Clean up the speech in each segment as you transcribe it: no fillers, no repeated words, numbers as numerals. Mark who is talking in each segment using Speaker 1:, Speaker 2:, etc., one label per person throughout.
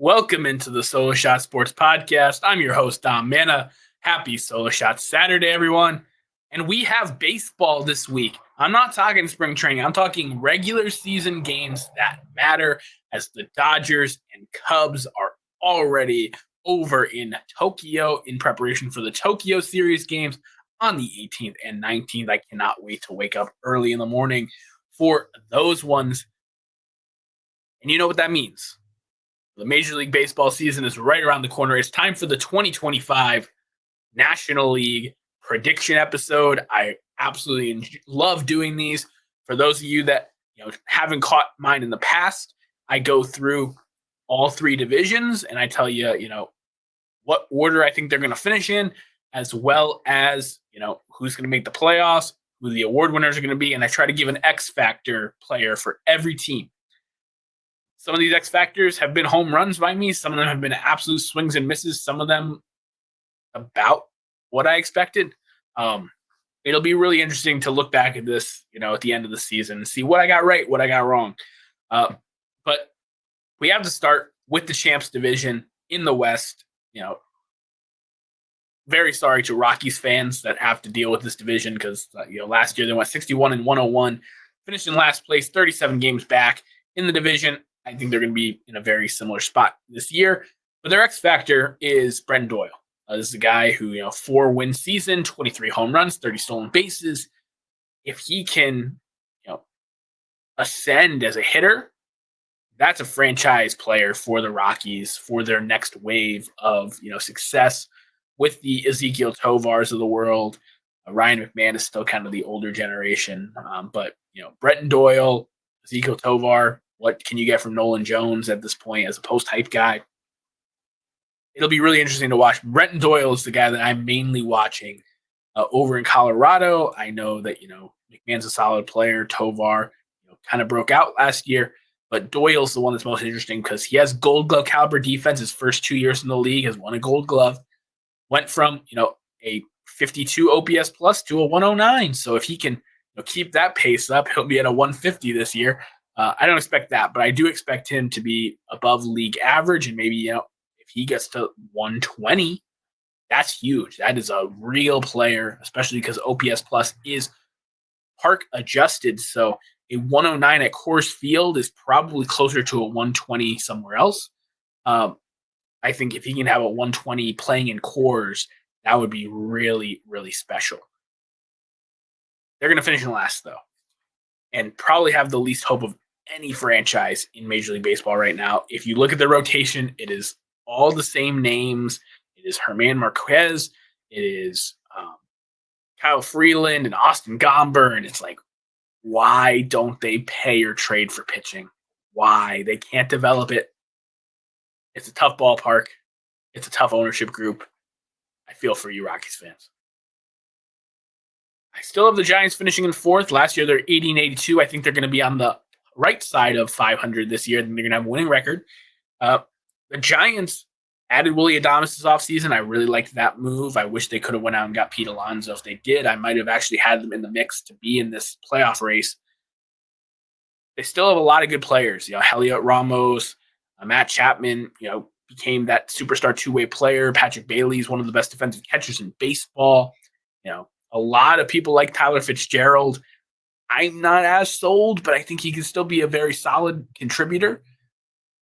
Speaker 1: Welcome into the Solo Shot Sports Podcast. I'm your host, Dom Manna. Happy Solo Shot Saturday, everyone. And we have baseball this week. I'm not talking spring training. I'm talking regular season games that matter, as the Dodgers and Cubs are already over in Tokyo in preparation for the Tokyo Series games on the 18th and 19th. I cannot wait to wake up early in the morning for those ones. And you know what that means. The Major League Baseball season is right around the corner. It's time for the 2025 National League prediction episode. I absolutely love doing these. For those of you that haven't caught mine in the past, I go through all three divisions and I tell you, what order I think they're going to finish in, as well as, who's going to make the playoffs, who the award winners are going to be, and I try to give an X factor player for every team. Some of these X factors have been home runs by me. Some of them have been absolute swings and misses. Some of them about what I expected. It'll be really interesting to look back at this, at the end of the season and see what I got right, what I got wrong. But we have to start with the Champs division in the West. Very sorry to Rockies fans that have to deal with this division because, last year they went 61-101, finished in last place, 37 games back in the division. I think they're going to be in a very similar spot this year. But their X factor is Brenton Doyle. This is a guy who, 4-win season, 23 home runs, 30 stolen bases. If he can, ascend as a hitter, that's a franchise player for the Rockies for their next wave of, success with the Ezekiel Tovars of the world. Ryan McMahon is still kind of the older generation. But Brenton Doyle, Ezekiel Tovar, what can you get from Nolan Jones at this point as a post-hype guy? It'll be really interesting to watch. Brenton Doyle is the guy that I'm mainly watching over in Colorado. I know that, McMahon's a solid player. Tovar, kind of broke out last year. But Doyle's the one that's most interesting because he has Gold Glove caliber defense. His first 2 years in the league has won a Gold Glove. Went from, a 52 OPS plus to a 109. So if he can keep that pace up, he'll be at a 150 this year. I don't expect that, but I do expect him to be above league average. And maybe, if he gets to 120, that's huge. That is a real player, especially because OPS plus is park adjusted. So a 109 at Coors Field is probably closer to a 120 somewhere else. I think if he can have a 120 playing in Coors, that would be really, really special. They're going to finish in last, though, and probably have the least hope of any franchise in Major League Baseball right now. If you look at the rotation, it is all the same names. It is Herman Marquez. It is Kyle Freeland and Austin Gomber. And it's like, why don't they pay or trade for pitching? Why? They can't develop it. It's a tough ballpark. It's a tough ownership group. I feel for you, Rockies fans. I still have the Giants finishing in fourth. Last year, they're 80-82. I think they're going to be on the right side of 500 this year. They're going to have a winning record. The Giants added Willy Adames this offseason. I really liked that move. I wish they could have went out and got Pete Alonso. If they did, I might have actually had them in the mix to be in this playoff race. They still have a lot of good players. Heliot Ramos, Matt Chapman, became that superstar two-way player. Patrick Bailey is one of the best defensive catchers in baseball. A lot of people like Tyler Fitzgerald. I'm not as sold, but I think he can still be a very solid contributor.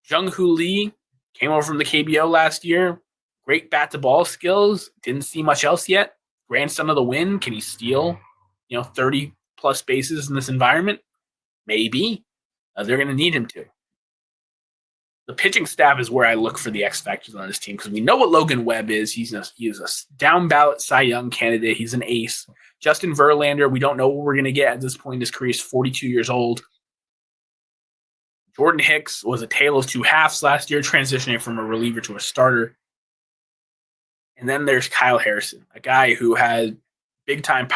Speaker 1: Jung-Hoo Lee came over from the KBO last year. Great bat-to-ball skills. Didn't see much else yet. Grandson of the Wind. Can he steal, 30-plus bases in this environment? Maybe. They're going to need him to. The pitching staff is where I look for the X factors on this team because we know what Logan Webb is. He's a down-ballot Cy Young candidate. He's an ace. Justin Verlander, we don't know what we're going to get at this point in his career. He's 42 years old. Jordan Hicks was a tale of two halves last year, transitioning from a reliever to a starter. And then there's Kyle Harrison, a guy who had big-time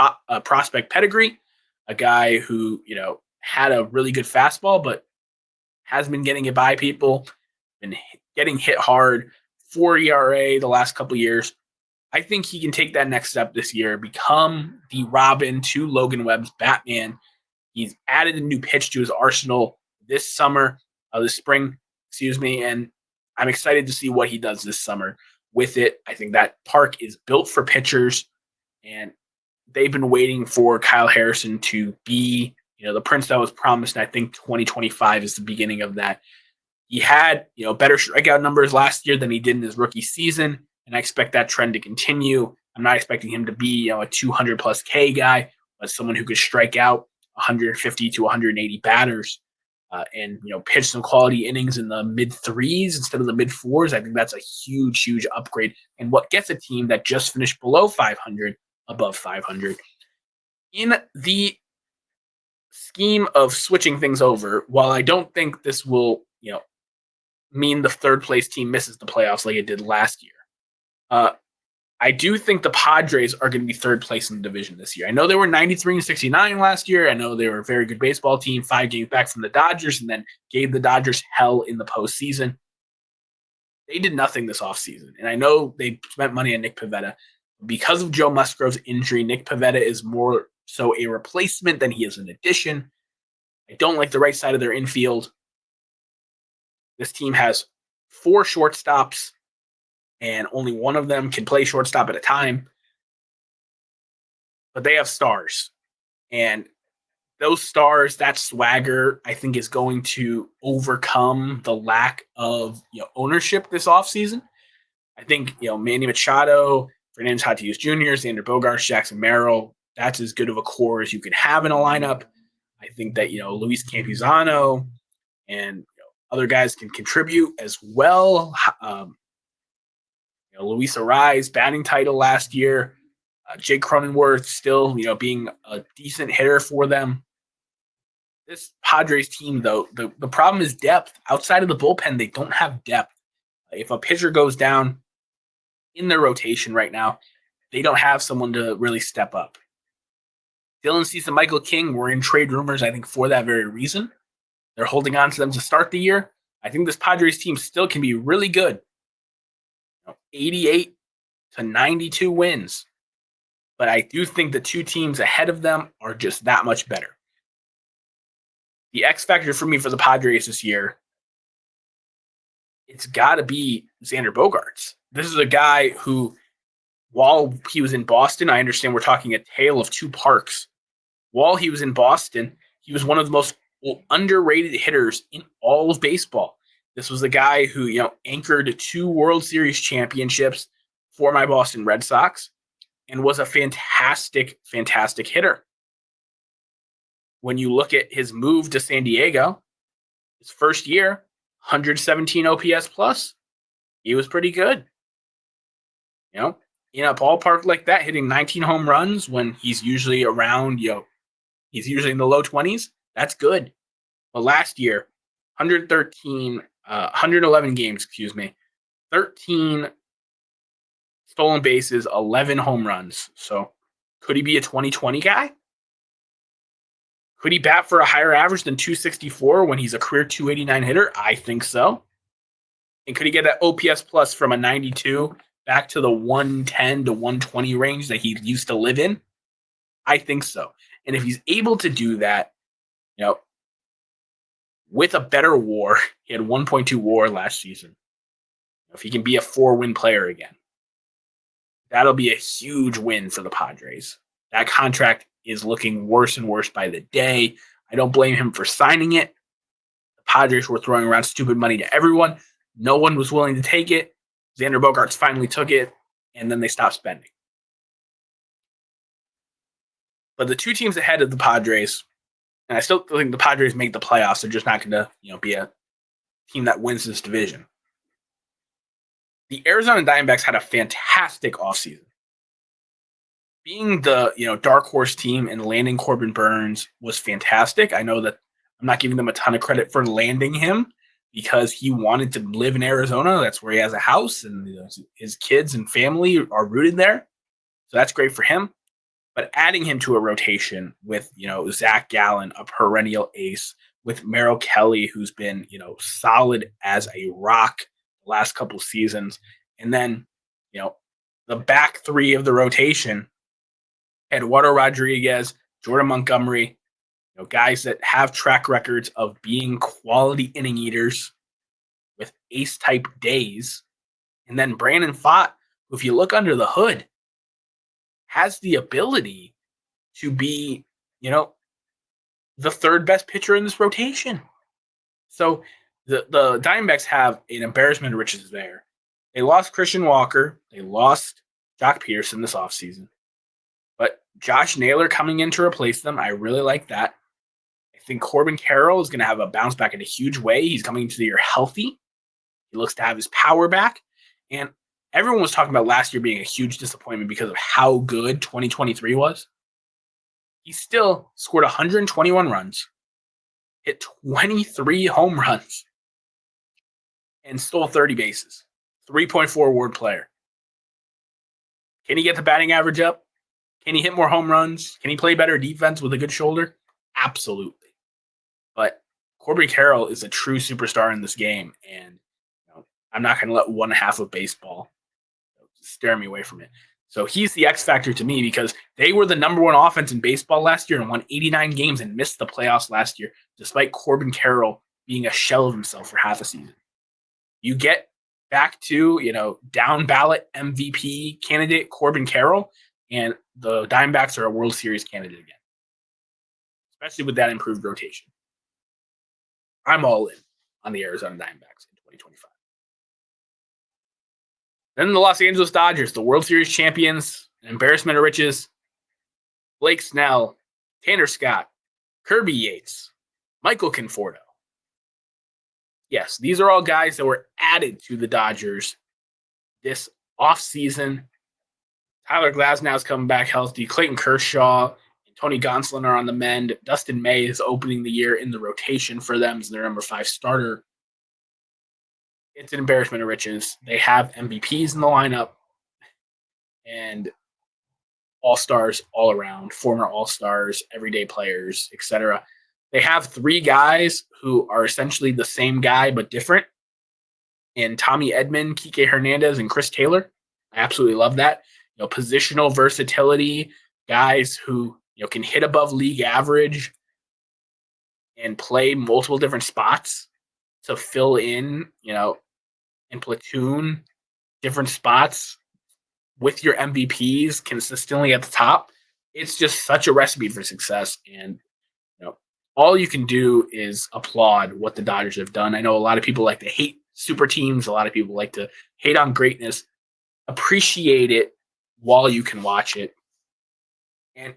Speaker 1: prospect pedigree, a guy who, had a really good fastball, but has been getting it by people, been getting hit hard, 4 ERA the last couple of years. I think he can take that next step this year, become the Robin to Logan Webb's Batman. He's added a new pitch to his arsenal this spring, and I'm excited to see what he does this summer with it. I think that park is built for pitchers, and they've been waiting for Kyle Harrison to be, the prince that was promised. And I think 2025 is the beginning of that. He had, better strikeout numbers last year than he did in his rookie season, and I expect that trend to continue. I'm not expecting him to be, a 200 plus K guy, but someone who could strike out 150 to 180 batters, and pitch some quality innings in the mid threes instead of the mid fours. I think that's a huge, huge upgrade, and what gets a team that just finished below 500 above 500. In the scheme of switching things over, while I don't think this will, mean the third place team misses the playoffs like it did last year, uh, I do think the Padres are going to be third place in the division this year. I know they were 93 and 69 last year. I know they were a very good baseball team, 5 games back from the Dodgers, and then gave the Dodgers hell in the postseason. They did nothing this offseason. And I know they spent money on Nick Pivetta. Because of Joe Musgrove's injury, Nick Pivetta is more so a replacement than he is an addition. I don't like the right side of their infield. This team has 4 shortstops, and only one of them can play shortstop at a time. But they have stars. And those stars, that swagger, I think is going to overcome the lack of ownership this offseason. I think, Manny Machado, Fernando Tatis Jr., Xander Bogaerts, Jackson Merrill, that's as good of a core as you can have in a lineup. I think that, Luis Campuzano and other guys can contribute as well. Luis Ariz, batting title last year. Jake Cronenworth still, being a decent hitter for them. This Padres team, though, the problem is depth. Outside of the bullpen, they don't have depth. If a pitcher goes down in their rotation right now, they don't have someone to really step up. Dylan Cease and Michael King were in trade rumors, I think, for that very reason. They're holding on to them to start the year. I think this Padres team still can be really good. 88 to 92 wins. But I do think the 2 teams ahead of them are just that much better. The X factor for me for the Padres this year, it's got to be Xander Bogaerts. This is a guy who, while he was in Boston, I understand we're talking a tale of 2 parks. While he was in Boston, he was one of the most underrated hitters in all of baseball. This was a guy who, anchored 2 World Series championships for my Boston Red Sox and was a fantastic, fantastic hitter. When you look at his move to San Diego, his first year, 117 OPS plus, he was pretty good. In a ballpark like that, hitting 19 home runs when he's usually around, he's usually in the low 20s, that's good. But last year, 111 games, 13 stolen bases, 11 home runs. So could he be a 2020 guy? Could he bat for a higher average than 264 when he's a career 289 hitter? I think so. And could he get that OPS plus from a 92 back to the 110 to 120 range that he used to live in? I think so. And if he's able to do that, with a better WAR, he had 1.2 WAR last season. If he can be a 4-win player again, that'll be a huge win for the Padres. That contract is looking worse and worse by the day. I don't blame him for signing it. The Padres were throwing around stupid money to everyone. No one was willing to take it. Xander Bogaerts finally took it, and then they stopped spending. But the 2 teams ahead of the Padres, and I still think the Padres make the playoffs. They're just not going to, be a team that wins this division. The Arizona Diamondbacks had a fantastic offseason. Being the, dark horse team and landing Corbin Burns was fantastic. I know that I'm not giving them a ton of credit for landing him because he wanted to live in Arizona. That's where he has a house, and his kids and family are rooted there. So that's great for him. But adding him to a rotation with, Zach Gallen, a perennial ace, with Merrill Kelly, who's been, solid as a rock the last couple seasons. And then, the back 3 of the rotation, Eduardo Rodriguez, Jordan Montgomery, guys that have track records of being quality inning eaters. with ace-type days. And then Brandon Pfaadt, who, if you look under the hood, has the ability to be, the third best pitcher in this rotation. So the Diamondbacks have an embarrassment of riches there. They lost Christian Walker. They lost Jock Peterson this offseason. But Josh Naylor coming in to replace them, I really like that. I think Corbin Carroll is going to have a bounce back in a huge way. He's coming into the year healthy. He looks to have his power back. And everyone was talking about last year being a huge disappointment because of how good 2023 was. He still scored 121 runs, hit 23 home runs, and stole 30 bases. 3.4 award player. Can he get the batting average up? Can he hit more home runs? Can he play better defense with a good shoulder? Absolutely. But Corbin Carroll is a true superstar in this game, and I'm not going to let one half of baseball steer me away from it. So he's the X factor to me because they were the number one offense in baseball last year and won 89 games and missed the playoffs last year, despite Corbin Carroll being a shell of himself for half a season. You get back to, down ballot MVP candidate Corbin Carroll, and the Diamondbacks are a World Series candidate again, especially with that improved rotation. I'm all in on the Arizona Diamondbacks in 2025. Then the Los Angeles Dodgers, the World Series champions, an embarrassment of riches. Blake Snell, Tanner Scott, Kirby Yates, Michael Conforto. Yes, these are all guys that were added to the Dodgers this offseason. Tyler Glasnow's coming back healthy. Clayton Kershaw and Tony Gonsolin are on the mend. Dustin May is opening the year in the rotation for them as their number 5 starter. It's an embarrassment of riches. They have MVPs in the lineup and all-stars all around, former all-stars, everyday players, etc. They have 3 guys who are essentially the same guy but different, in Tommy Edman, Kike Hernandez, and Chris Taylor. I absolutely love that. Positional versatility, guys who can hit above league average and play multiple different spots to fill in, and platoon different spots with your MVPs consistently at the top. It's just such a recipe for success. And, all you can do is applaud what the Dodgers have done. I know a lot of people like to hate super teams. A lot of people like to hate on greatness. Appreciate it while you can watch it. And,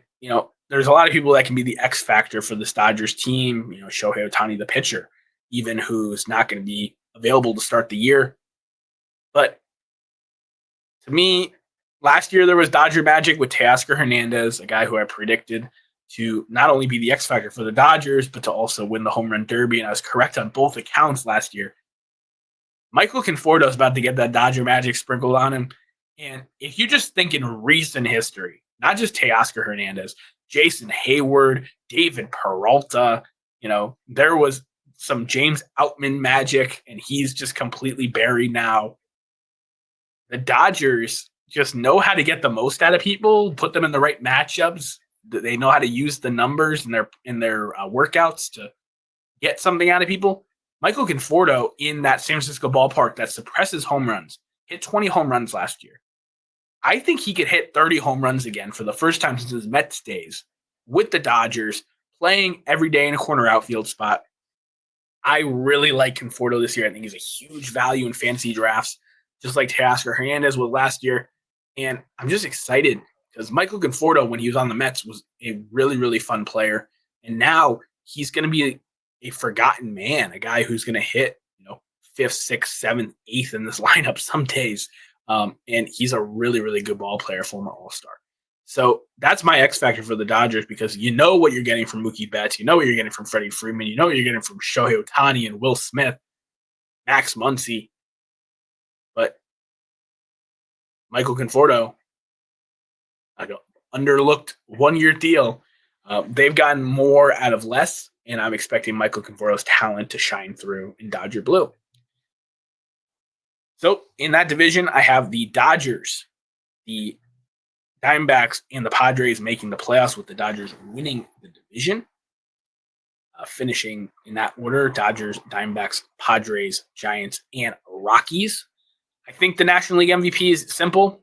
Speaker 1: there's a lot of people that can be the X factor for this Dodgers team. Shohei Ohtani, the pitcher, even who's not going to be available to start the year. But to me, last year there was Dodger magic with Teoscar Hernandez, a guy who I predicted to not only be the X factor for the Dodgers, but to also win the home run derby. And I was correct on both accounts last year. Michael Conforto is about to get that Dodger magic sprinkled on him. And if you just think in recent history, not just Teoscar Hernandez, Jason Hayward, David Peralta, there was some James Outman magic, and he's just completely buried now. The Dodgers just know how to get the most out of people, put them in the right matchups. They know how to use the numbers in their workouts to get something out of people. Michael Conforto in that San Francisco ballpark that suppresses home runs hit 20 home runs last year. I think he could hit 30 home runs again for the first time since his Mets days with the Dodgers, playing every day in a corner outfield spot. I really like Conforto this year. I think he's a huge value in fantasy drafts, just like Teoscar Hernandez was last year. And I'm just excited because Michael Conforto, when he was on the Mets, was a really, really fun player. And now he's going to be a forgotten man, a guy who's going to hit, 5th, 6th, 7th, 8th in this lineup some days. And he's a really, really good ball player, former All-Star. So that's my X factor for the Dodgers because you know what you're getting from Mookie Betts. You know what you're getting from Freddie Freeman. You know what you're getting from Shohei Ohtani and Will Smith, Max Muncy. But Michael Conforto, underlooked 1-year deal. They've gotten more out of less, and I'm expecting Michael Conforto's talent to shine through in Dodger blue. So in that division, I have the Dodgers, the Diamondbacks, and the Padres making the playoffs with the Dodgers winning the division. finishing in that order: Dodgers, Diamondbacks, Padres, Giants, and Rockies. I think the National League MVP is simple.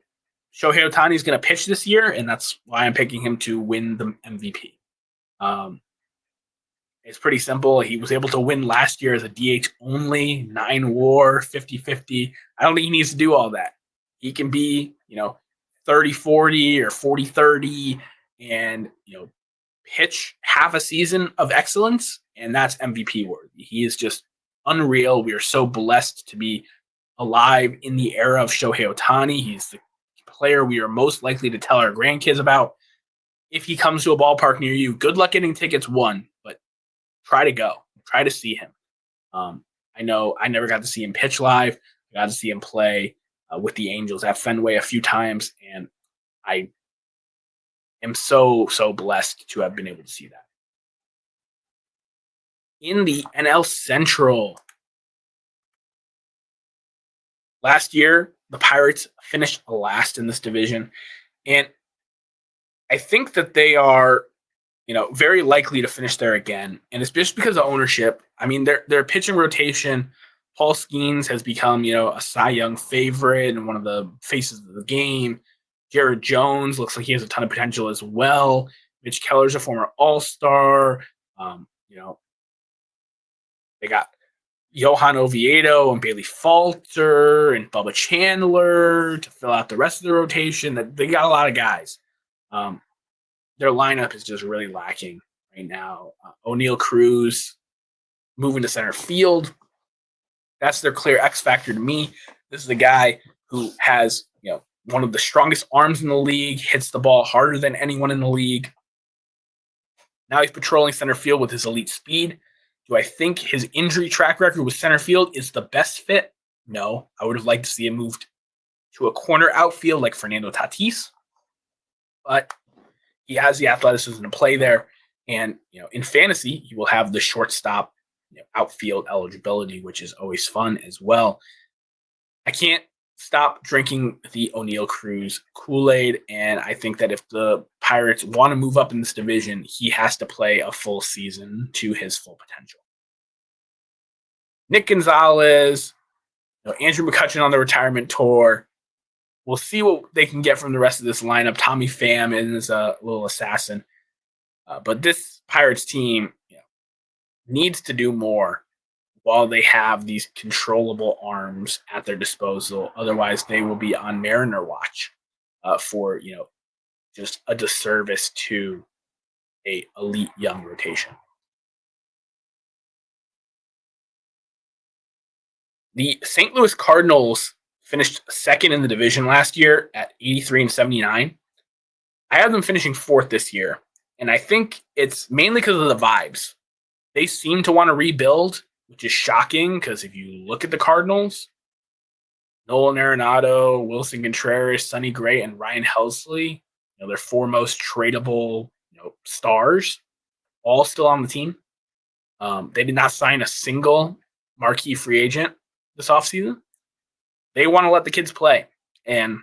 Speaker 1: Shohei Ohtani is going to pitch this year, and that's why I'm picking him to win the MVP. Um, it's pretty simple. He was able to win last year as a DH only, 9 WAR, 50-50. I don't think he needs to do all that. He can be, 30-40 or 40-30 and, pitch half a season of excellence, and that's MVP worthy. He is just unreal. We are so blessed to be alive in the era of Shohei Ohtani. He's the player we are most likely to tell our grandkids about. If he comes to a ballpark near you, good luck getting tickets, one, but try to go. Try to see him. I know I never got to see him pitch live. I got to see him play with the Angels at Fenway a few times, and I am so, so blessed to have been able to see that. In the NL Central, last year, the Pirates finished last in this division, and I think that they are, very likely to finish there again. And it's just because of ownership. I mean, their pitching rotation, Paul Skeens has become, a Cy Young favorite and one of the faces of the game. Jared Jones looks like he has a ton of potential as well. Mitch Keller's a former All-Star. They got Johan Oviedo and Bailey Falter and Bubba Chandler to fill out the rest of the rotation. They got a lot of guys. Their lineup is just really lacking right now. O'Neal Cruz moving to center field. That's their clear X factor to me. This is a guy who has, one of the strongest arms in the league, hits the ball harder than anyone in the league. Now he's patrolling center field with his elite speed. Do I think his injury track record with center field is the best fit? No. I would have liked to see him moved to a corner outfield like Fernando Tatis. But he has the athleticism to play there. And, in fantasy, he will have the shortstop outfield eligibility, which is always fun as well. I can't stop drinking the O'Neal Cruz Kool-Aid, and I think that if the Pirates want to move up in this division, he has to play a full season to his full potential. Nick Gonzalez, Andrew McCutchen on the retirement tour. We'll see what they can get from the rest of this lineup. Tommy Pham is a little assassin. But this Pirates team needs to do more while they have these controllable arms at their disposal. Otherwise, they will be on Mariner watch for, just a disservice to a elite young rotation. The St. Louis Cardinals finished second in the division last year at 83-79. I have them finishing fourth this year, and I think it's mainly because of the vibes. They seem to want to rebuild, which is shocking because if you look at the Cardinals, Nolan Arenado, Wilson Contreras, Sonny Gray, and Ryan Helsley, their four most tradable stars, all still on the team. They did not sign a single marquee free agent this offseason. They want to let the kids play. And,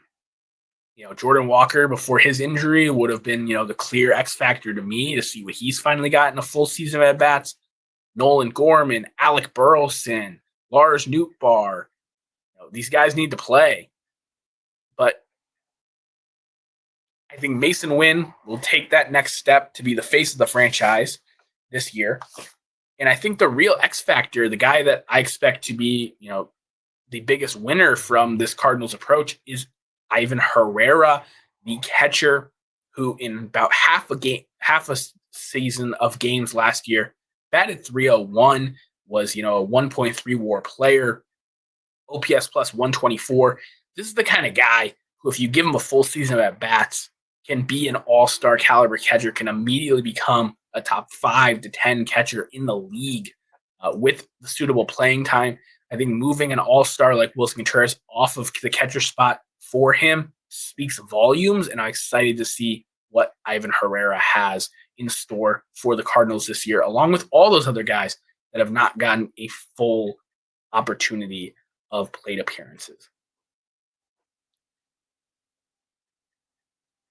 Speaker 1: Jordan Walker, before his injury, would have been, the clear X factor to me to see what he's finally got in a full season of at-bats. Nolan Gorman, Alec Burleson, Lars Nootbaar. These guys need to play. But I think Mason Wynn will take that next step to be the face of the franchise this year. And I think the real X factor, the guy that I expect to be, the biggest winner from this Cardinals approach is Ivan Herrera, the catcher, who in about half a season of games last year batted .301, was a 1.3 WAR player, OPS plus 124. This is the kind of guy who, if you give him a full season of at bats, can be an all-star caliber catcher, can immediately become a top 5 to 10 catcher in the league with the suitable playing time. I think moving an all-star like Wilson Contreras off of the catcher spot for him speaks volumes, and I'm excited to see what Ivan Herrera has in store for the Cardinals this year, along with all those other guys that have not gotten a full opportunity of plate appearances.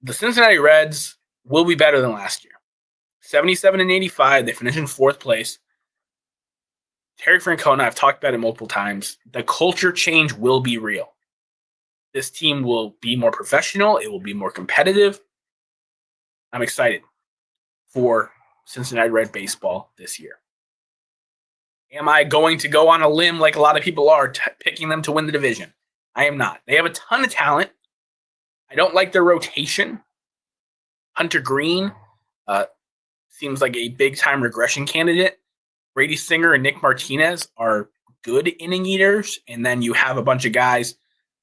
Speaker 1: The Cincinnati Reds will be better than last year. 77 and 85. They finished in fourth place. Terry Francona, I've talked about it multiple times. The culture change will be real. This team will be more professional. It will be more competitive. I'm excited for Cincinnati Red baseball this year. Am I going to go on a limb like a lot of people are, picking them to win the division? I am not. They have a ton of talent. I don't like their rotation. Hunter Green seems like a big-time regression candidate. Brady Singer and Nick Martinez are good inning eaters. And then you have a bunch of guys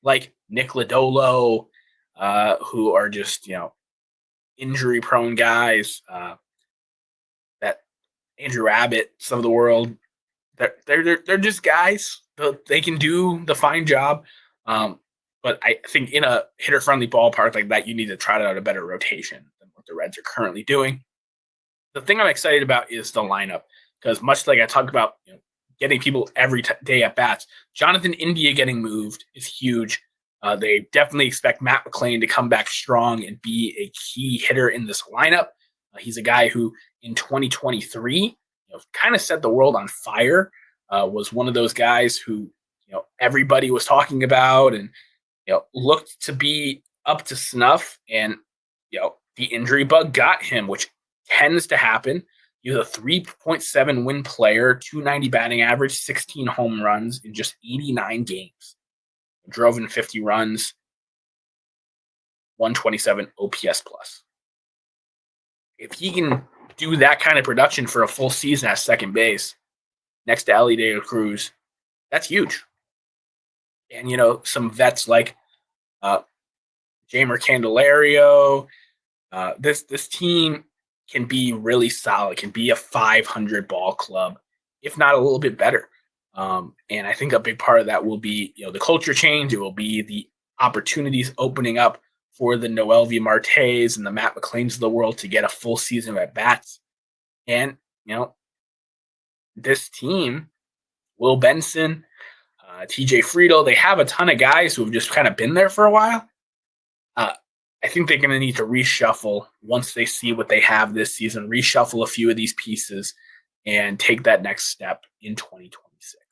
Speaker 1: like Nick Lodolo, who are just, injury-prone guys. That Andrew Abbott, some of the world, they're just guys. They can do the fine job. But I think in a hitter-friendly ballpark like that, you need to trot out a better rotation than what the Reds are currently doing. The thing I'm excited about is the lineup, because much like I talked about, getting people every day at bats, Jonathan India getting moved is huge. They definitely expect Matt McLain to come back strong and be a key hitter in this lineup. He's a guy who in 2023 kind of set the world on fire, was one of those guys who everybody was talking about and looked to be up to snuff, and the injury bug got him, which tends to happen. He was a 3.7 win player, 290 batting average, 16 home runs in just 89 games. Drove in 50 runs, 127 OPS plus. If he can do that kind of production for a full season at second base next to Ellie De La Cruz, that's huge. And, some vets like Jamer Candelario, this team can be really solid, can be a 500 ball club, if not a little bit better. And I think a big part of that will be, the culture change. It will be the opportunities opening up for the Noelvi Martes and the Matt McLeans of the world to get a full season of at-bats. And, this team, Will Benson, TJ Friedel, they have a ton of guys who have just kind of been there for a while. I think they're going to need to reshuffle once they see what they have this season, reshuffle a few of these pieces and take that next step in 2026.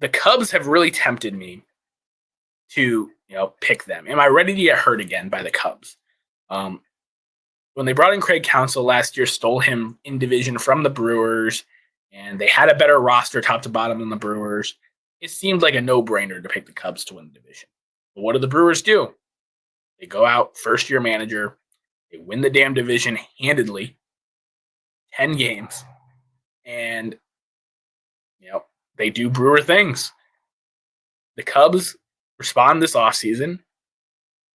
Speaker 1: The Cubs have really tempted me to, pick them. Am I ready to get hurt again by the Cubs? When they brought in Craig Counsell last year, stole him in division from the Brewers, and they had a better roster top to bottom than the Brewers, it seemed like a no-brainer to pick the Cubs to win the division. But what do the Brewers do? They go out, first-year manager, they win the damn division handedly, 10 games, and, they do Brewer things. The Cubs respond this offseason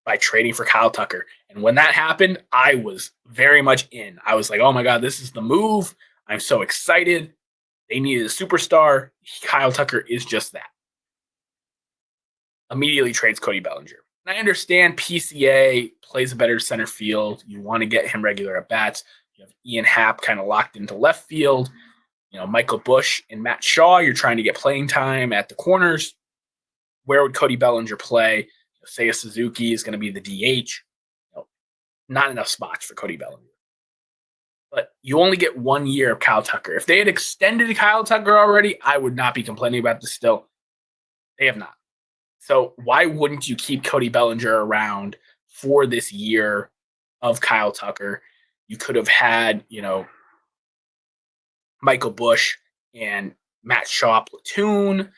Speaker 1: by trading for Kyle Tucker. And when that happened, I was very much in. I was like, oh my God, this is the move. I'm so excited. They needed a superstar. Kyle Tucker is just that. Immediately trades Cody Bellinger. And I understand PCA plays a better center field. You want to get him regular at bats. You have Ian Happ kind of locked into left field. Michael Busch and Matt Shaw, you're trying to get playing time at the corners. Where would Cody Bellinger play? Seiya Suzuki is going to be the DH. Not enough spots for Cody Bellinger. But you only get 1 year of Kyle Tucker. If they had extended Kyle Tucker already, I would not be complaining about this still. They have not. So why wouldn't you keep Cody Bellinger around for this year of Kyle Tucker? You could have had, Michael Busch and Matt Shaw platoon.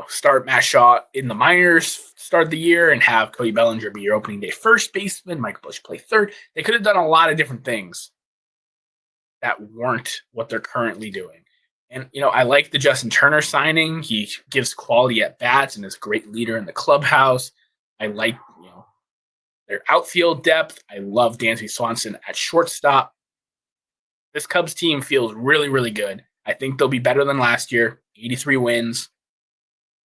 Speaker 1: Start Matt Shaw in the minors, start the year, and have Cody Bellinger be your opening day first baseman, Michael Busch play third. They could have done a lot of different things that weren't what they're currently doing. And, I like the Justin Turner signing. He gives quality at bats and is a great leader in the clubhouse. I like, their outfield depth. I love Dansby Swanson at shortstop. This Cubs team feels really, really good. I think they'll be better than last year, 83 wins.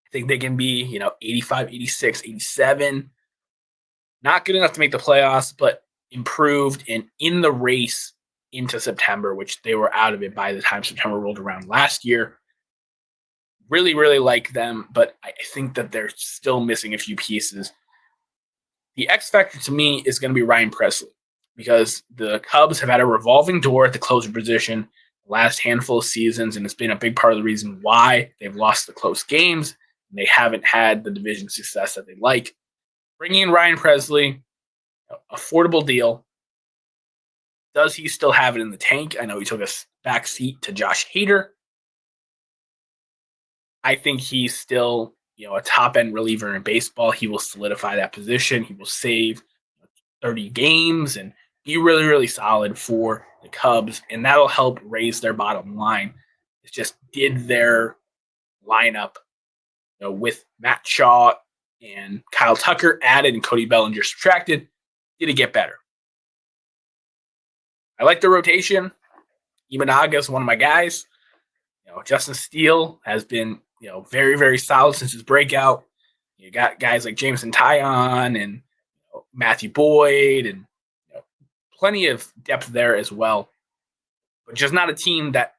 Speaker 1: I think they can be, 85, 86, 87. Not good enough to make the playoffs, but improved and in the race into September, which they were out of it by the time September rolled around last year. Really, really like them, but I think that they're still missing a few pieces. The X factor to me is going to be Ryan Presley because the Cubs have had a revolving door at the closer position the last handful of seasons, and it's been a big part of the reason why they've lost the close games and they haven't had the division success that they like. Bringing in Ryan Presley, affordable deal. Does he still have it in the tank? I know he took a back seat to Josh Hader. I think he's still, a top end reliever in baseball. He will solidify that position. He will save 30 games and be really, really solid for the Cubs, and that'll help raise their bottom line. It's just did their lineup with Matt Shaw and Kyle Tucker added and Cody Bellinger subtracted, did it get better? I like the rotation. Imanaga is one of my guys. Justin Steele has been, very, very solid since his breakout. You got guys like Jameson Taillon and Matthew Boyd and plenty of depth there as well. But just not a team that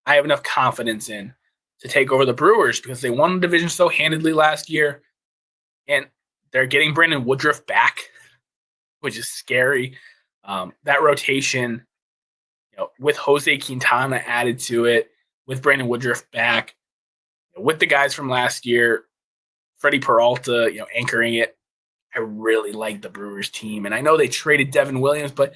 Speaker 1: I have enough confidence in to take over the Brewers because they won the division so handedly last year. And they're getting Brandon Woodruff back, which is scary. That rotation, with Jose Quintana added to it, with Brandon Woodruff back, with the guys from last year, Freddie Peralta, anchoring it. I really like the Brewers team. And I know they traded Devin Williams, but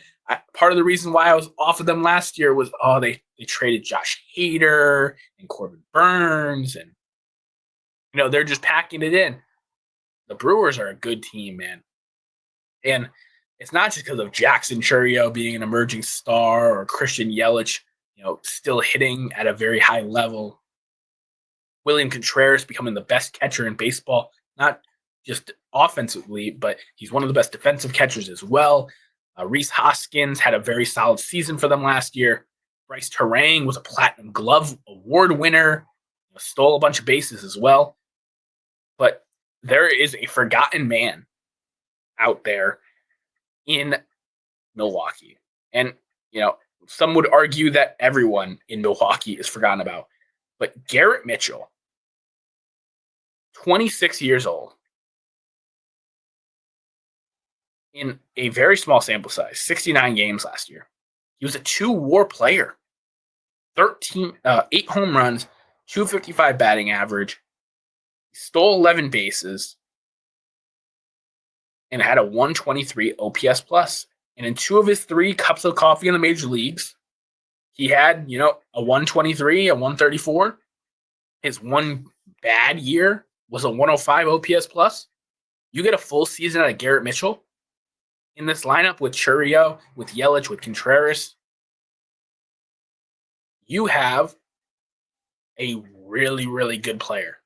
Speaker 1: part of the reason why I was off of them last year was, they traded Josh Hader and Corbin Burns. And, they're just packing it in. The Brewers are a good team, man. And it's not just because of Jackson Chourio being an emerging star or Christian Yelich, still hitting at a very high level. William Contreras becoming the best catcher in baseball, not just offensively, but he's one of the best defensive catchers as well. Rhys Hoskins had a very solid season for them last year. Bryce Terang was a Platinum Glove Award winner, stole a bunch of bases as well. But there is a forgotten man out there in Milwaukee. And, some would argue that everyone in Milwaukee is forgotten about. But Garrett Mitchell, 26 years old, in a very small sample size, 69 games last year. He was a 2-WAR player, 8 home runs, 255 batting average. He stole 11 bases and had a 123 OPS plus. And in 2 of his 3 cups of coffee in the major leagues, he had, a 123, a 134. His one bad year was a 105 OPS plus. You get a full season out of Garrett Mitchell in this lineup with Chourio, with Yelich, with Contreras. You have a really, really good player,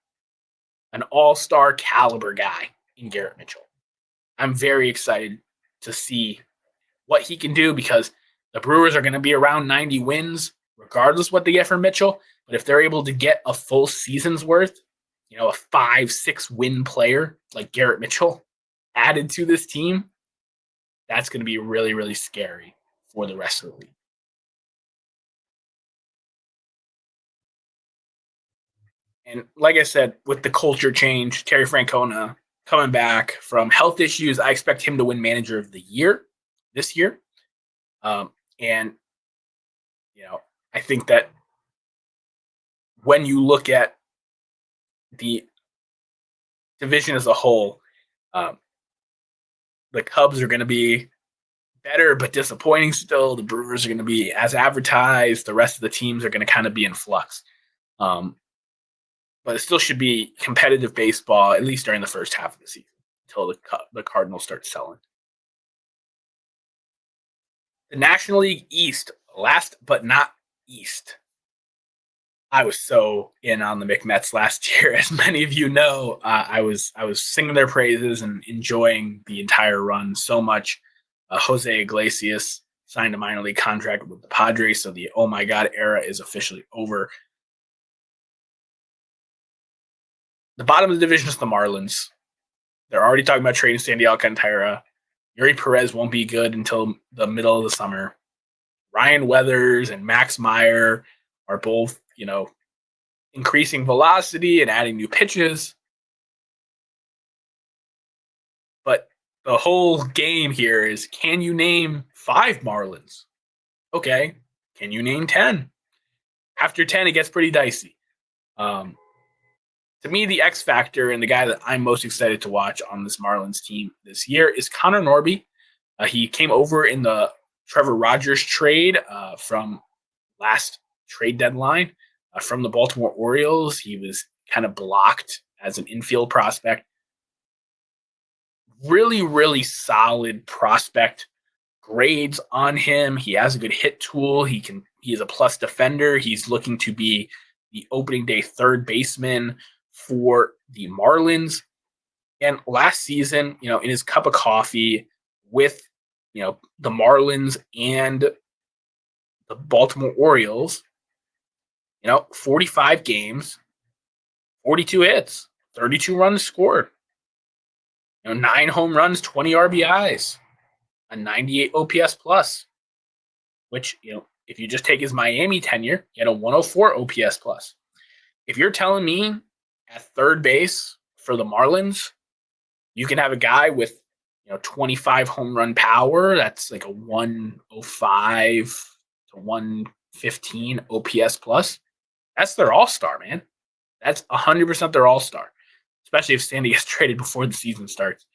Speaker 1: an all-star caliber guy in Garrett Mitchell. I'm very excited to see what he can do because the Brewers are going to be around 90 wins, regardless what they get from Mitchell. But if they're able to get a full season's worth, a 5-6 win player like Garrett Mitchell added to this team, that's going to be really, really scary for the rest of the league. And like I said, with the culture change, Terry Francona coming back from health issues, I expect him to win Manager of the Year this year. And, I think that when you look at the division as a whole, the Cubs are going to be better but disappointing still. The Brewers are going to be as advertised. The rest of the teams are going to kind of be in flux. But it still should be competitive baseball, at least during the first half of the season, until the Cardinals start selling. The National League East, last but not least. I was so in on the McMets last year. As many of you know, I was singing their praises and enjoying the entire run so much. Jose Iglesias signed a minor league contract with the Padres, so the oh my god era is officially over. The bottom of the division is the Marlins. They're already talking about trading Sandy Alcantara. Yuri Perez won't be good until the middle of the summer. Ryan Weathers and Max Meyer are both, increasing velocity and adding new pitches. But the whole game here is, can you name 5 Marlins? Okay. Can you name 10? After 10, it gets pretty dicey. Um, to me, the X factor and the guy that I'm most excited to watch on this Marlins team this year is Connor Norby. He came over in the Trevor Rogers trade from last trade deadline from the Baltimore Orioles. He was kind of blocked as an infield prospect. Really, really solid prospect. Grades on him. He has a good hit tool. He is a plus defender. He's looking to be the opening day third baseman for the Marlins. And last season, in his cup of coffee with, the Marlins and the Baltimore Orioles, 45 games, 42 hits, 32 runs scored, 9 home runs, 20 RBIs, a 98 OPS plus, which, if you just take his Miami tenure, he had a 104 OPS plus. If you're telling me at third base for the Marlins, you can have a guy with, 25 home run power, that's like a 105 to 115 OPS plus, that's their all-star, man. That's 100% their all-star, especially if Sandy gets traded before the season starts.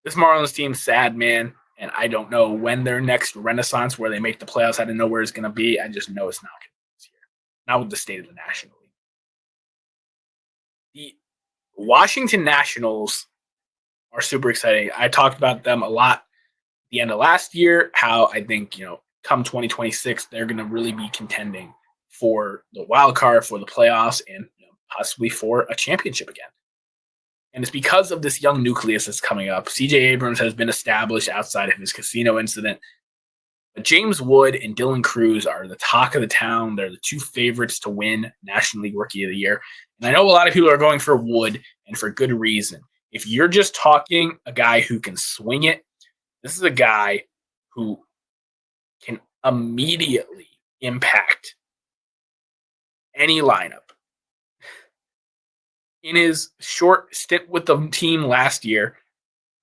Speaker 1: This Marlins team's sad, man, and I don't know when their next renaissance where they make the playoffs out of nowhere is going to be. I just know it's not going to be this year. Not with the state of the National League. The Washington Nationals are super exciting. I talked about them a lot at the end of last year, how I think, come 2026, they're going to really be contending for the wild card, for the playoffs, and possibly for a championship again. And it's because of this young nucleus that's coming up. CJ Abrams has been established outside of his casino incident. But James Wood and Dylan Cruz are the talk of the town. They're the two favorites to win National League Rookie of the Year. And I know a lot of people are going for Wood, and for good reason. If you're just talking a guy who can swing it, this is a guy who can immediately impact any lineup. In his short stint with the team last year,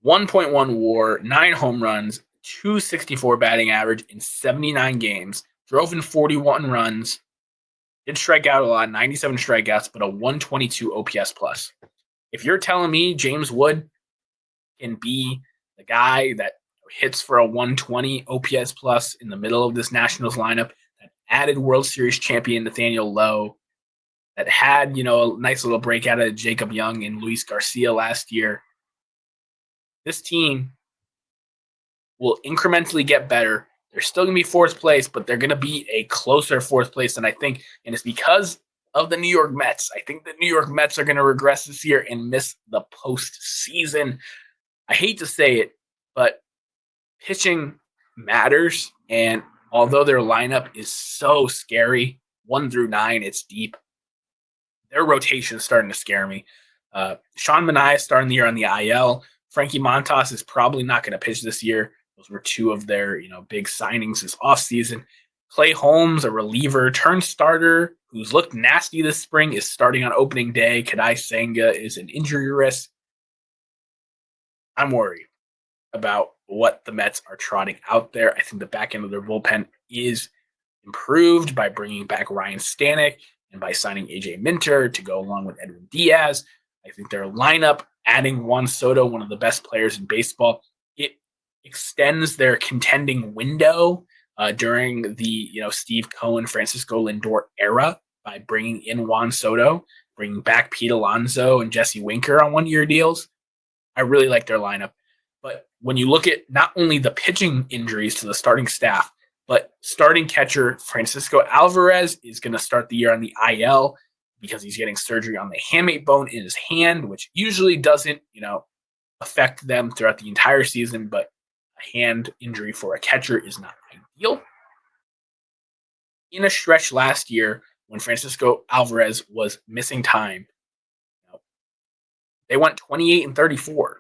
Speaker 1: 1.1 WAR, 9 home runs, 264 batting average in 79 games, drove in 41 runs, did strike out a lot, 97 strikeouts, but a 122 OPS plus. If you're telling me James Wood can be the guy that hits for a 120 OPS plus in the middle of this Nationals lineup, that added World Series champion Nathaniel Lowe, that had, a nice little break out of Jacob Young and Luis Garcia last year, this team will incrementally get better. They're still going to be fourth place, but they're going to be a closer fourth place than I think. And it's because of the New York Mets. I think the New York Mets are going to regress this year and miss the postseason. I hate to say it, but pitching matters. And although their lineup is so scary, 1 through 9, it's deep. Their rotation is starting to scare me. Sean Manaea starting the year on the IL. Frankie Montas is probably not going to pitch this year. Those were two of their, big signings this offseason. Clay Holmes, a reliever turned starter who's looked nasty this spring, is starting on opening day. Kadai Senga is an injury risk. I'm worried about what the Mets are trotting out there. I think the back end of their bullpen is improved by bringing back Ryan Stanek and by signing AJ Minter to go along with Edwin Diaz. I think their lineup, adding Juan Soto, one of the best players in baseball, it extends their contending window during the Steve Cohen, Francisco Lindor era by bringing in Juan Soto, bringing back Pete Alonso and Jesse Winker on one-year deals. I really like their lineup. But when you look at not only the pitching injuries to the starting staff, but starting catcher Francisco Alvarez is going to start the year on the IL because he's getting surgery on the hamate bone in his hand, which usually doesn't, affect them throughout the entire season. But a hand injury for a catcher is not ideal. In a stretch last year when Francisco Alvarez was missing time, they went 28-34.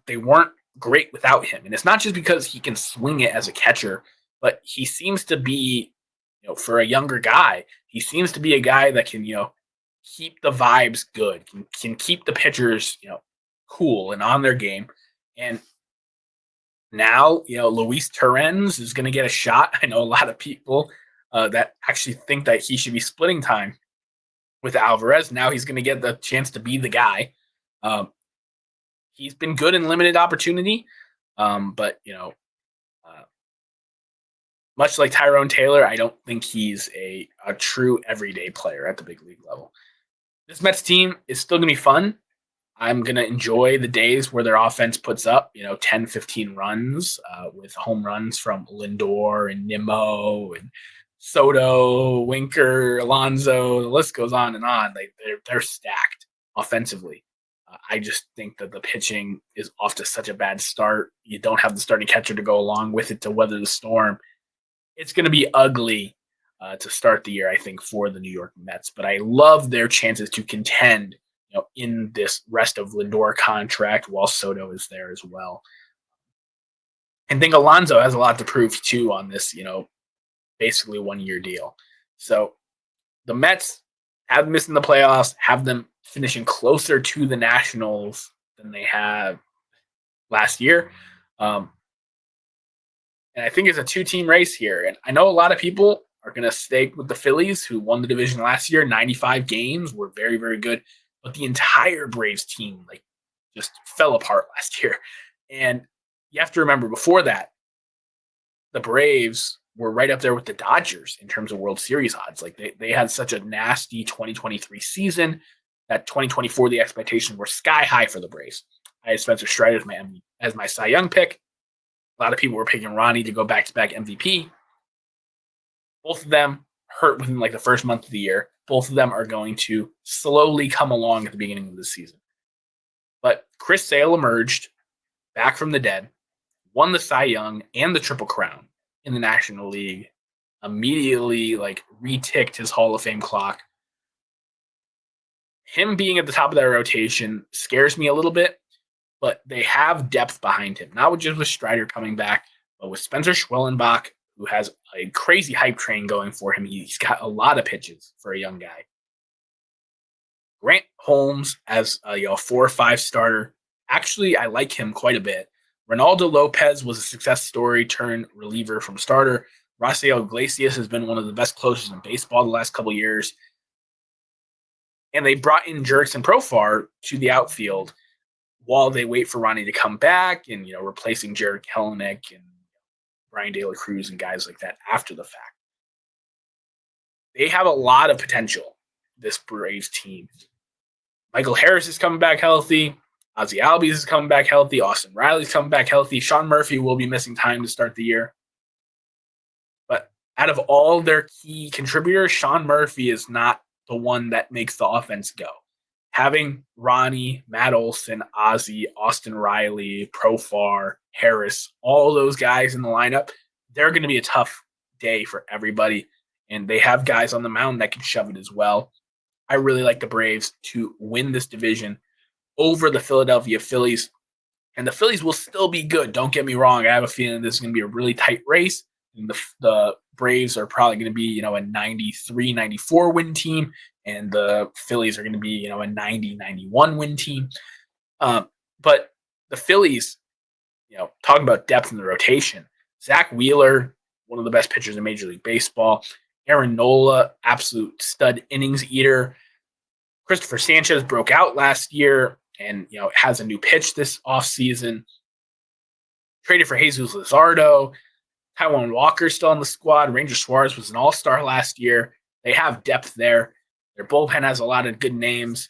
Speaker 1: They weren't great without him. And it's not just because he can swing it as a catcher, but he seems to be, for a younger guy, he seems to be a guy that can, keep the vibes good, can keep the pitchers, cool and on their game. And now, Luis Torrens is going to get a shot. I know a lot of people that actually think that he should be splitting time with Alvarez. Now he's going to get the chance to be the guy. Um, he's been good in limited opportunity, but uh, much like Tyrone Taylor, I don't think he's a true everyday player at the big league level. This Mets team is still going to be fun. I'm going to enjoy the days where their offense puts up, 10, 15 runs with home runs from Lindor and Nimmo and Soto, Winker, Alonso. The list goes on and on. They're stacked offensively. I just think that the pitching is off to such a bad start. You don't have the starting catcher to go along with it to weather the storm. It's going to be ugly to start the year, I think, for the New York Mets. But I love their chances to contend, in this rest of Lindor contract while Soto is there as well. And think Alonso has a lot to prove too on this, basically 1 year deal. So the Mets have missing the playoffs, have them finishing closer to the Nationals than they have last year. And I think it's a 2-team race here. And I know a lot of people are going to stake with the Phillies, who won the division last year. 95 games were very, very good. But the entire Braves team, just fell apart last year. And you have to remember, before that, the Braves were right up there with the Dodgers in terms of World Series odds. They had such a nasty 2023 season that 2024, the expectations were sky high for the Braves. I had Spencer Strider as my Cy Young pick. A lot of people were picking Ronnie to go back-to-back MVP. Both of them hurt within the first month of the year. Both of them are going to slowly come along at the beginning of the season. But Chris Sale emerged back from the dead, won the Cy Young and the Triple Crown in the National League, immediately reticked his Hall of Fame clock. Him being at the top of that rotation scares me a little bit, but they have depth behind him. Not just with Strider coming back, but with Spencer Schwellenbach, who has a crazy hype train going for him. He's got a lot of pitches for a young guy. Grant Holmes as a 4 or 5 starter. Actually, I like him quite a bit. Ronaldo Lopez was a success story turn reliever from starter. Rafael Iglesias has been one of the best closers in baseball the last couple of years. And they brought in Jurickson Profar to the outfield while they wait for Ronnie to come back and, replacing Jared Kelenic and Brian De La Cruz and guys like that after the fact. They have a lot of potential, this Braves team. Michael Harris is coming back healthy. Ozzie Albies is coming back healthy. Austin Riley's coming back healthy. Sean Murphy will be missing time to start the year. But out of all their key contributors, Sean Murphy is not the one that makes the offense go. Having Ronnie, Matt Olson, Ozzie, Austin Riley, Profar, Harris, all those guys in the lineup, they're going to be a tough day for everybody. And they have guys on the mound that can shove it as well. I really like the Braves to win this division over the Philadelphia Phillies. And the Phillies will still be good. Don't get me wrong. I have a feeling this is going to be a really tight race. And the Braves are probably going to be, a 93, 94 win team. And the Phillies are going to be, a 90, 91 win team. But the Phillies, talking about depth in the rotation, Zach Wheeler, one of the best pitchers in Major League Baseball. Aaron Nola, absolute stud innings eater. Christopher Sanchez broke out last year and, has a new pitch this offseason. Traded for Jesus Luzardo. Taijuan Walker still on the squad. Ranger Suarez was an all-star last year. They have depth there. Their bullpen has a lot of good names.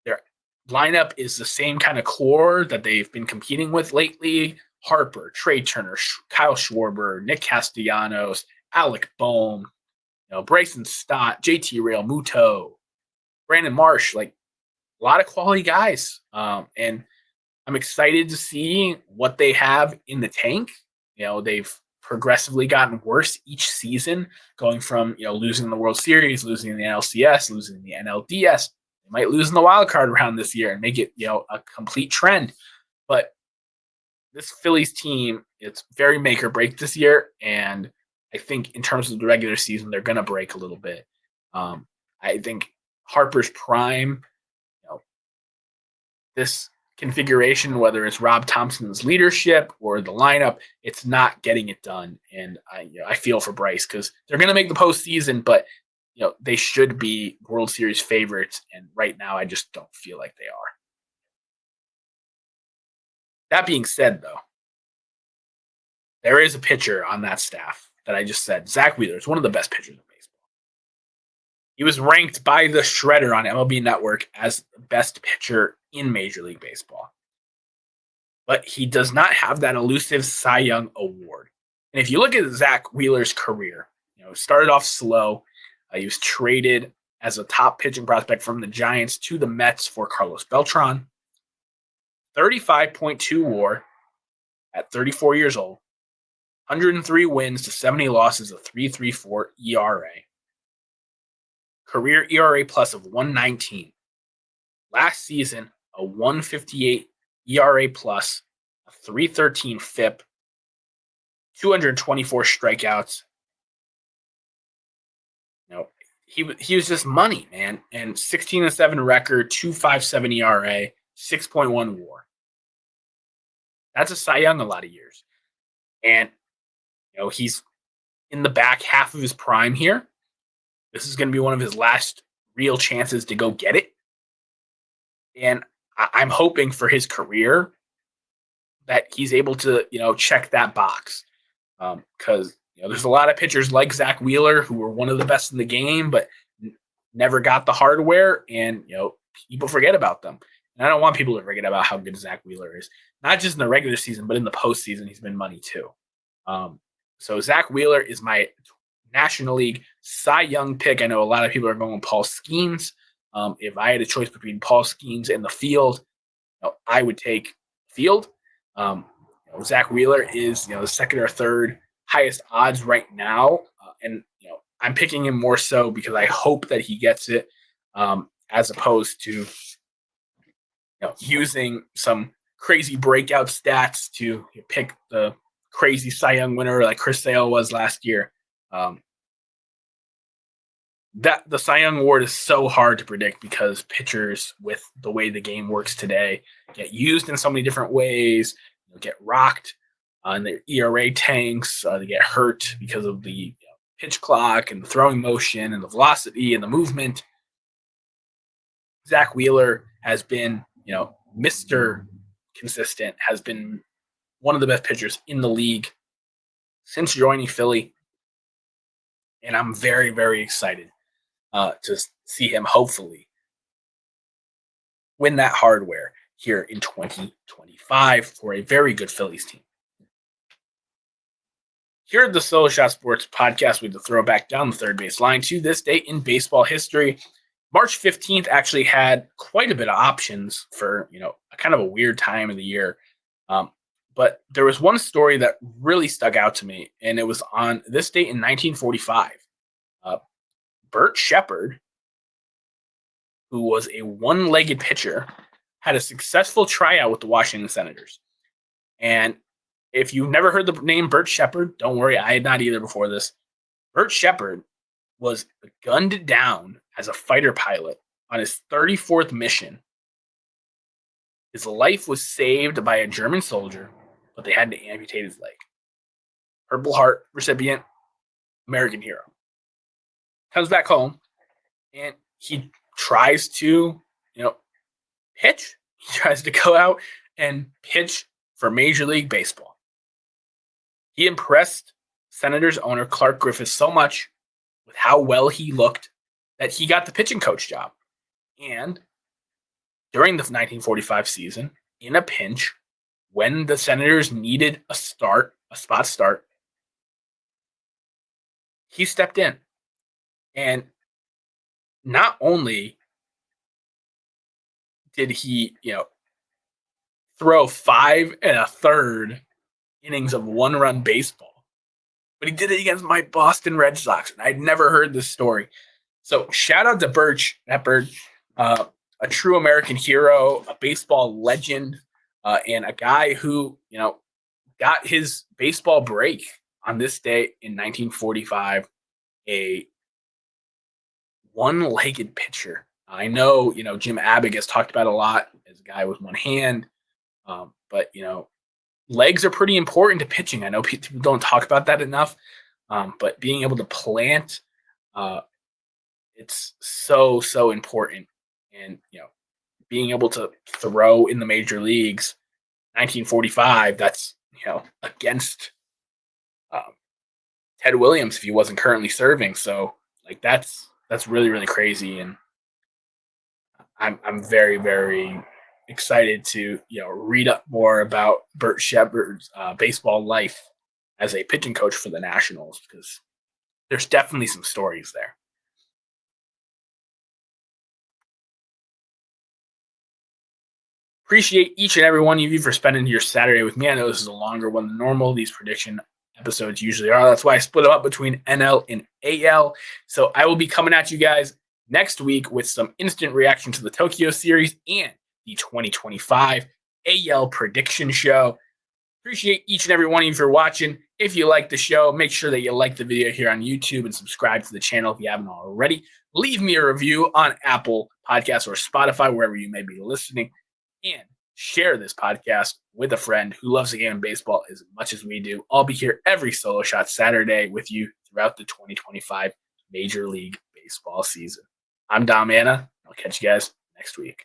Speaker 1: Their lineup is the same kind of core that they've been competing with lately. Harper, Trey Turner, Kyle Schwarber, Nick Castellanos, Alec Bohm, Bryson Stott, JT Real Muto, Brandon Marsh, a lot of quality guys. And I'm excited to see what they have in the tank. They've progressively gotten worse each season, going from, losing the World Series, losing the NLCS, losing the NLDS. They might lose in the wild card round this year and make it, a complete trend. But this Phillies team, it's very make or break this year. And I think in terms of the regular season, they're going to break a little bit. I think Harper's prime, this configuration, whether it's Rob Thompson's leadership or the lineup, it's not getting it done. And I feel for Bryce because they're going to make the postseason, but they should be World Series favorites. And right now, I just don't feel like they are. That being said, though, there is a pitcher on that staff that I just said. Zach Wheeler is one of the best pitchers in baseball. He was ranked by the Shredder on MLB Network as the best pitcher in Major League Baseball. But he does not have that elusive Cy Young award. And if you look at Zach Wheeler's career, started off slow. He was traded as a top pitching prospect from the Giants to the Mets for Carlos Beltran. 35.2 WAR at 34 years old. 103 wins to 70 losses, a 3.34 ERA. Career ERA plus of 119. Last season, a 158 ERA plus, a 3.13 FIP, 224 strikeouts. He was just money, man. And 16-7 record, 2.57 ERA, 6.1 WAR. That's a Cy Young a lot of years. And he's in the back half of his prime here. This is going to be one of his last real chances to go get it. And I'm hoping for his career that he's able to, check that box. Because there's a lot of pitchers like Zach Wheeler who were one of the best in the game, but never got the hardware, and people forget about them. And I don't want people to forget about how good Zach Wheeler is, not just in the regular season, but in the postseason. He's been money too. So Zach Wheeler is my National League Cy Young pick. I know a lot of people are going Paul Skeens. If I had a choice between Paul Skeens and the Field, I would take Field. Zach Wheeler is the second or third highest odds right now, and I'm picking him more so because I hope that he gets it, as opposed to using some crazy breakout stats to pick the crazy Cy Young winner like Chris Sale was last year. That the Cy Young award is so hard to predict because pitchers, with the way the game works today, get used in so many different ways. Get rocked and their ERA tanks. They get hurt because of the pitch clock and the throwing motion and the velocity and the movement. Zach Wheeler has been, Mr. Consistent, has been one of the best pitchers in the league since joining Philly. And I'm very, very excited to see him hopefully win that hardware here in 2025 for a very good Phillies team. Here at the Solo Shot Sports Podcast, we throw back down the third base line to this date in baseball history. March 15th actually had quite a bit of options for, a kind of a weird time of the year. But there was one story that really stuck out to me, and it was on this date in 1945. Bert Shepard, who was a one-legged pitcher, had a successful tryout with the Washington Senators. And if you've never heard the name Bert Shepard, don't worry, I had not either before this. Bert Shepard was gunned down as a fighter pilot on his 34th mission. His life was saved by a German soldier, but they had to amputate his leg. Purple Heart recipient, American hero. Comes back home, and he tries to, pitch. He tries to go out and pitch for Major League Baseball. He impressed Senators owner Clark Griffith so much with how well he looked that he got the pitching coach job. And during the 1945 season, in a pinch, when the Senators needed a spot start, he stepped in. And not only did he, throw 5 1/3 innings of one-run baseball, but he did it against my Boston Red Sox, and I'd never heard this story. So shout out to Bert Shepard, a true American hero, a baseball legend, and a guy who, got his baseball break on this day in 1945, a one-legged pitcher. I know, Jim Abbott gets talked about a lot as a guy with one hand, but legs are pretty important to pitching. I know people don't talk about that enough, but being able to plant, uh, it's so important. And being able to throw in the major leagues, 1945. That's against um, Ted Williams if he wasn't currently serving. So like that's really crazy, and I'm very excited to read up more about Bert Shepard's baseball life as a pitching coach for the Nationals, because there's definitely some stories there. Appreciate each and every one of you for spending your Saturday with me. I know this is a longer one than normal. These prediction episodes usually are. That's why I split them up between NL and AL. So I will be coming at you guys next week with some instant reaction to the Tokyo series and the 2025 AL prediction show. Appreciate each and every one of you for watching. If you like the show, make sure that you like the video here on YouTube and subscribe to the channel if you haven't already. Leave me a review on Apple Podcasts or Spotify, wherever you may be listening, and share this podcast with a friend who loves the game of baseball as much as we do. I'll be here every Solo Shot Saturday with you throughout the 2025 Major League Baseball season. I'm Dom Anna. I'll catch you guys next week.